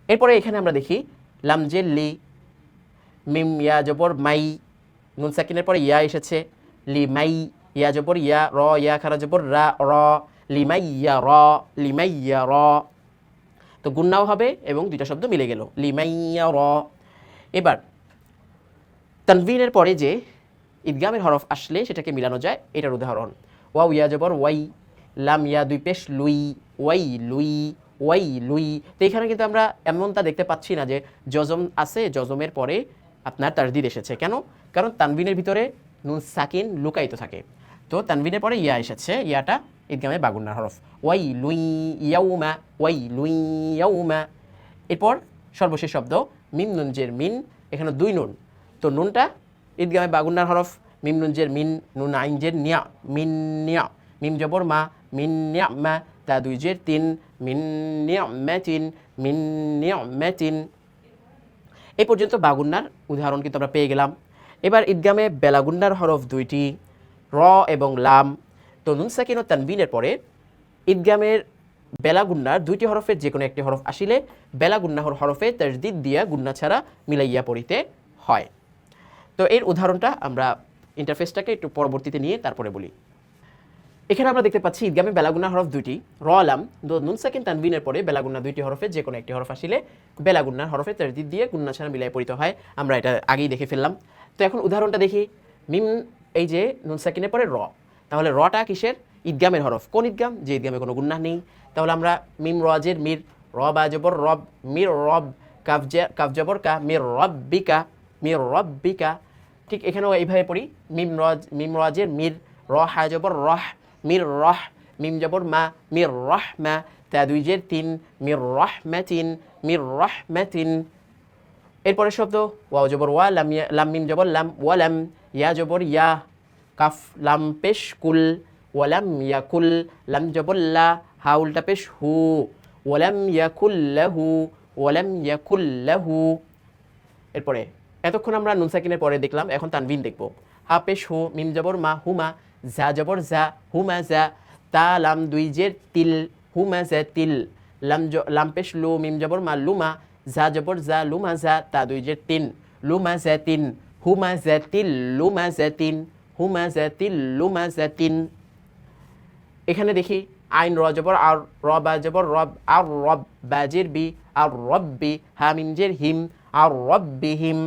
এরপরে এখানে আমরা দেখি লাম জের লি, মিম ইয়া জবর মাই, নুন সাকিনের পরে ইয়া এসেছে, লি মাই, ইয়া জবর ইয়া, র ইয়া খারা জবর রা, র, লিমাই ইয়া র, লিমাই ইয়া র। তো গুন্নাও হবে এবং দুইটা শব্দ মিলে গেল, লিমাই ইয়া র। এবার তানভিনের পরে যে ঈদগামের হরফ আসলে সেটাকে মিলানো যায়, এটার উদাহরণ ওয়াও ইয়া জবর ওয়াই, লাম ইয়া দুই পেশ লুই, ওয়াই লুই, ওয়াই লুই। তো এখানে কিন্তু আমরা এমনটা দেখতে পাচ্ছি না যে জজম আছে, জজমের পরে আপনার তাসদিদ এসেছে। কেন? কারণ তানভিনের ভিতরে নুন সাকিন লুকায়িত থাকে। তো তানভিনের পরে ইয়া এসেছে, ইয়াটা ঈদগামে বাগুন্নার হরফ, ওয়াই লুই ইয়াউমা, ওয়াই লুই ইয়াউমা। এরপর সর্বশেষ শব্দ মিম নুন জের মিন, এখানে দুই নুন, তো নুনটা ঈদগামে বাগুন্নার হরফ, মিম নুন জের মিন, নুন আইন জের নিয়া, মিন নিয়া, মিম জবর মা, মিন নিয়া মা, তা দুই জের তিন, মিন নিয়া ম্যাতিন, মিন নিয়া ম্যাতিন। এই পর্যন্ত বাগুন্নার উদাহরণ কিন্তু আমরা পেয়ে গেলাম। এবার ঈদগামে বেলাগুন্নার হরফ দুইটি, র এবং লাম। তো নুন সাকিন ও তানবিনের পরে ঈদগামের বেলাগুন্নার দুইটি হরফের যে কোনো একটি হরফ আসিলে বেলাগুন্নাহর হরফে তাসদিদ দিয়া গুন্না ছাড়া মিলাইয়া পড়িতে হয়। তো এর উদাহরণটা আমরা ইন্টারফেসটাকে একটু পরবর্তীতে নিয়ে তারপরে বলি। এখানে আমরা দেখতে পাচ্ছি ঈদগামে বেলাগুন্না হরফ দুইটি, র লাম। নুন সাকিন তানবিনের পরে বেলাগুন্না দুইটি হরফে যে কোনো একটি হরফ আসিলে বেলাগুন্নার হরফে তাসদিদ দিয়ে গুন্না ছাড়া মিলাই পড়িতে হয়। আমরা এটা আগেই দেখে ফেললাম। তো এখন উদাহরণটা দেখি। মিম, এই যে নুন সাকিনের পরে র, তাহলে রটা কিসের? ঈদগামের হরফ। কোন ঈদগাম? যে ঈদগামে কোনো গুন্নাহ নেই। তাহলে আমরা মিম রজের মির, র বা জবর রব, মির রব, কাফ জবর কা, মির রব্বিকা, মির রব্বিকা। ঠিক এখানেও এইভাবে পড়ি, মিম রজের মির, র হা জবর রহ, মির রহ, মিম জবর মা, মির রহমা, তা দুই জের তিন, মির রহমাতিন, মির রহমাতিন। এরপরে শব্দ ওয়াও জবর ওয়া, লাম মিম জবর লাম, ওয়ালাম, ইয়া জবর ইয়া, কাফ লাম পেশ কুল, ওয়ালাম ইয়াকুল, লাম জবর লা, হা উল্টা পেশ হু, ওয়ালাম ইয়াকুল্লাহু, ওয়ালাম ইয়াকুল্লাহু। এরপরে এতক্ষণ আমরা নুন সাকিনের পরে দেখলাম, এখন তানবিন দেখব। হা পেশ হু, মিম জবর মা, হুমা, যা জবর যা, হুমা যা, তা লাম দুই জের তিল, হুমা যা তিল, লাম পেশ লু, মিম জবর মা, লুমা, যা জবর যা, লুমা যা, তা দুই জের তিন, লুমা যা তিন, হুমা যা তিল, লুমা যা তিন, হুমা যা তিল, লুমা যা তিন। এখানে দেখি আইন র জবর আর, র বা জবর রব, আর রব, বাজের বি, আর রব্বি, হা মিম জের হিম, আর রব্বিহিম।